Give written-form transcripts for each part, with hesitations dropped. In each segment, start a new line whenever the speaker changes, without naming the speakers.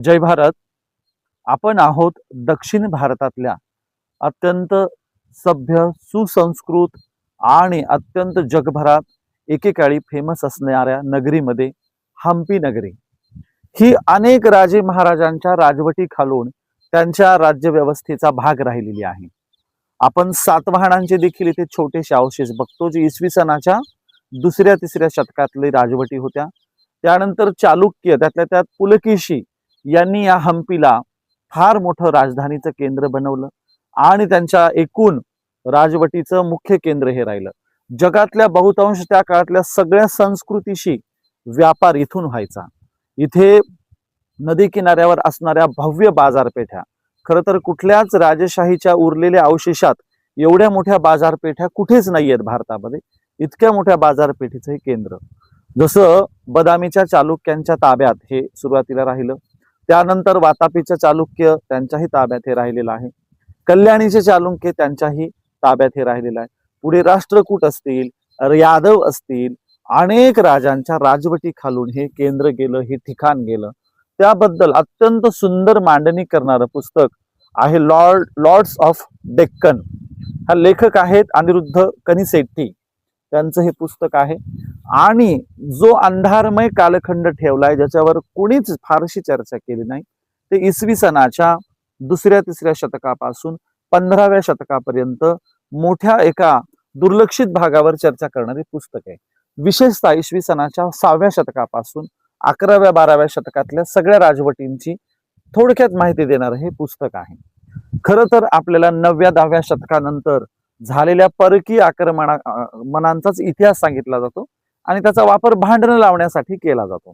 जय भारत. आपण आहोत दक्षिण भारतातल्या अत्यंत सभ्य, सुसंस्कृत आणि अत्यंत जगभरात एकेकाळी फेमस असणाऱ्या नगरीमध्ये, हम्पी नगरी. ही अनेक राजे महाराजांच्या राजवटी खालून त्यांच्या राज्यव्यवस्थेचा भाग राहिलेली आहे. आपण सातवाहनांचे देखील इथे छोटेसे अवशेष बघतो, जे इसवी सनाच्या दुसऱ्या तिसऱ्या शतकातले राजवटी होत्या. त्यानंतर चालुक्य, त्यातल्या त्यात पुलकेशी यांनी या हम्पीला फार मोठं राजधानीचं केंद्र बनवलं आणि त्यांच्या एकूण राजवटीचं मुख्य केंद्र हे राहिलं. जगातल्या बहुतांश त्या काळातल्या सगळ्या संस्कृतीशी व्यापार इथून व्हायचा. इथे नदी किनाऱ्यावर असणाऱ्या भव्य बाजारपेठा, खरं तर कुठल्याच राजेशाहीच्या उरलेल्या अवशेषात एवढ्या मोठ्या बाजारपेठा कुठेच नाहीयेत भारतामध्ये. इतक्या मोठ्या बाजारपेठेचं हे केंद्र. जसं बदामीच्या चालुक्यांच्या ताब्यात हे सुरुवातीला राहिलं, त्यानंतर वातापीच्या चालुक्य त्यांच्याही ताब्यात हे राहिलेलं आहे. कल्याणीचे चालुक्य त्यांच्याही ताब्यात हे राहिलेलं आहे. पुढे राष्ट्रकूट असतील, यादव असतील, अनेक राजांच्या राजवटी खालून हे केंद्र गेलं, हे ठिकाण गेलं. त्याबद्दल अत्यंत सुंदर मांडणी करणारं पुस्तक आहे लॉर्ड्स ऑफ डेक्कन. हा लेखक आहेत अनिरुद्ध कनिसेट्टी, त्यांचं हे पुस्तक आहे. आणि जो अंधारमय कालखंड ठेवलाय, ज्याच्यावर कोणीच फारशी चर्चा केली नाही, ते इसवी सनाच्या दुसऱ्या तिसऱ्या शतकापासून 15व्या शतकापर्यंत मोठ्या एका दुर्लक्षित भागावर चर्चा करणारे पुस्तक आहे. विशेषतः इसवी सनाच्या 6व्या शतकापासून 11व्या-12व्या शतकातल्या सगळ्या राजवटींची थोडक्यात माहिती देणारं हे पुस्तक आहे. खरं तर आपल्याला 9व्या-10व्या शतकानंतर झालेल्या परकीय आक्रमणांचाच इतिहास सांगितला जातो आणि त्याचा वापर भांडण लावण्यासाठी केला जातो.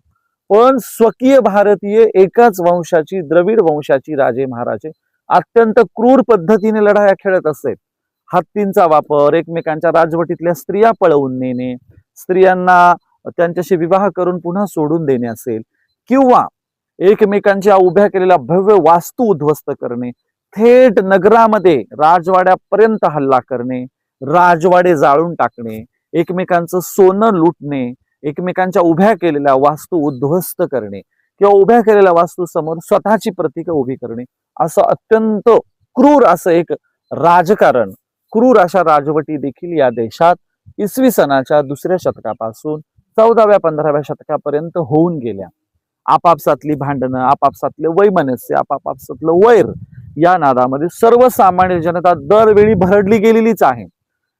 पण स्वकीय भारतीय एकाच वंशाची, द्रविड वंशाची राजे महाराजे अत्यंत क्रूर पद्धतीने लढाया खेळत असत. हत्तींचा वापर, एकमेकांच्या राजवटीतल्या स्त्रिया पळवून नेणे, स्त्रियांना त्यांच्याशी विवाह करून पुन्हा सोडून देणे असेल, किंवा एकमेकांच्या उभ्या केलेल्या भव्य वास्तू उद्ध्वस्त करणे, थेट नगरामध्ये राजवाड्यापर्यंत हल्ला करणे, राजवाडे जाळून टाकणे, एकमेकांचं सोनं लुटणे, एकमेकांच्या उभ्या केलेल्या वास्तू उद्ध्वस्त करणे किंवा उभ्या केलेल्या वास्तू समोर स्वतःची प्रतीक उभी करणे, असं अत्यंत क्रूर असं एक राजकारण, क्रूर अशा राजवटी देखील या देशात इसवी सनाच्या दुसऱ्या शतकापासून 14व्या-15व्या शतकापर्यंत होऊन गेल्या. आपापसातली भांडणं, आपापसातले वैमनस्य, आपापसातलं वैर या नादामध्ये सर्वसामान्य जनता दरवेळी भरडली गेलेलीच आहे.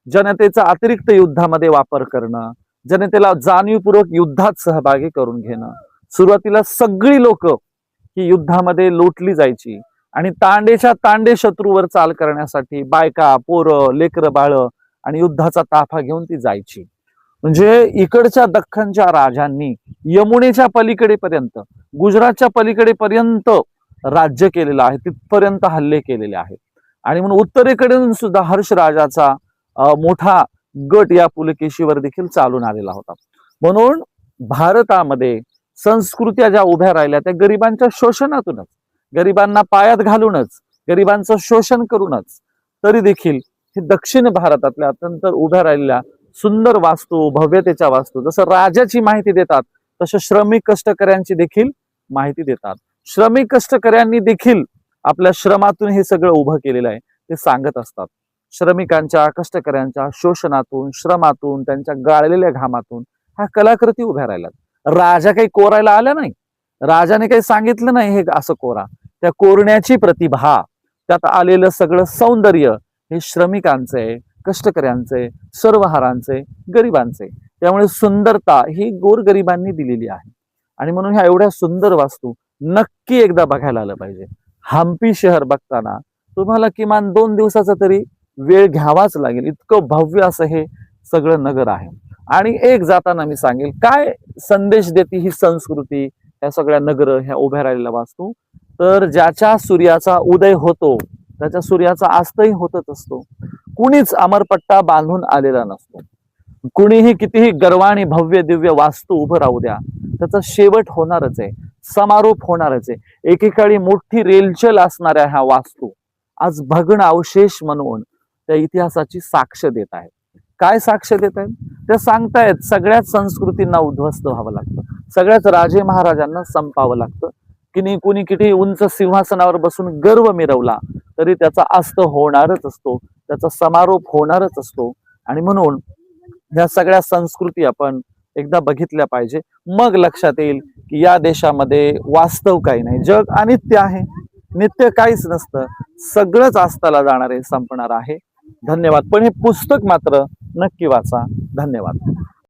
जनतेचा अतिरिक्त युद्धामध्ये वापर करणं, जनतेला जाणीवपूर्वक युद्धात सहभागी करून घेणं. सुरुवातीला सगळी लोक ही युद्धामध्ये लोटली जायची आणि तांडेच्या तांडे शत्रूवर चाल करण्यासाठी बायका, पोरं, लेकरं, बाळ आणि युद्धाचा ताफा घेऊन ती जायची. म्हणजे इकडच्या दख्खनच्या राजांनी यमुनेच्या पलीकडेपर्यंत, गुजरातच्या पलीकडेपर्यंत राज्य केलेलं आहे, तिथपर्यंत हल्ले केलेले आहेत. आणि म्हणून उत्तरेकडून सुद्धा हर्ष राजाचा मोठा गट या पुलकेशीवर देखील चालून आलेला होता. म्हणून भारतामध्ये संस्कृत्या ज्या उभ्या राहिल्या त्या गरिबांच्या शोषणातूनच, गरिबांना पायात घालूनच, गरिबांचं शोषण करूनच. तरी देखील हे दक्षिण भारतातल्या अत्यंत उभ्या राहिलेल्या सुंदर वास्तू, भव्यतेच्या वास्तू जसं राजाची माहिती देतात, तसं श्रमिक कष्टकऱ्यांची देखील माहिती देतात. श्रमिक कष्टकऱ्यांनी देखील आपल्या श्रमातून हे सगळं उभं केलेलं आहे, ते सांगत असतात. श्रमिकांच्या, कष्टकऱ्यांच्या शोषणातून, श्रमातून, त्यांच्या गाळलेल्या घामातून ह्या कलाकृती उभ्या राहिल्यात. राजा काही कोरायला आला नाही, राजाने काही सांगितलं नाही हे असं कोरा. त्या कोरण्याची प्रतिभा, त्यात आलेलं सगळं सौंदर्य हे श्रमिकांचे, कष्टकऱ्यांचे, सर्वहारांचे, गरिबांचे. त्यामुळे सुंदरता ही गोरगरिबांनी दिलेली आहे. आणि म्हणून ह्या एवढ्या सुंदर वास्तू नक्की एकदा बघायला आलं पाहिजे. हम्पी शहर बघताना तुम्हाला किमान 2 दिवसाचा तरी वेळ घ्यावाच लागेल, इतकं भव्य असं हे सगळं नगर आहे. आणि एक जाताना मी सांगेल, काय संदेश देते ही संस्कृती, ह्या सगळ्या नगर, ह्या उभ्या राहिलेल्या वास्तू. तर ज्याच्या सूर्याचा उदय होतो त्याच्या सूर्याचा अस्तही होतच असतो. कुणीच अमरपट्टा बांधून आलेला नसतो. कुणीही कितीही गर्वाणी भव्य दिव्य वास्तू उभं राहू द्या, त्याचा शेवट होणारच आहे, समारोप होणारच आहे. एकेकाळी मोठी रेलचल असणाऱ्या ह्या वास्तू आज भग्न अवशेष म्हणून त्या इतिहासाची साक्ष देत आहेत. काय साक्ष देत आहेत? ते सांगतायत सगळ्याच संस्कृतींना उद्ध्वस्त व्हावं लागतं, सगळ्याच राजे महाराजांना संपावं लागतं. कुणी किती उंच सिंहासनावर बसून गर्व मिरवला तरी त्याचा अस्त होणारच असतो, त्याचा समारोप होणारच असतो. आणि म्हणून ह्या सगळ्या संस्कृती आपण एकदा बघितल्या पाहिजे. मग लक्षात येईल की या देशामध्ये वास्तव काही नाही, जग अनित्य आहे, नित्य काहीच नसतं, सगळंच अस्ताला जाणार आहे, संपणार आहे. धन्यवाद. पण हे पुस्तक मात्र नक्की वाचा. धन्यवाद.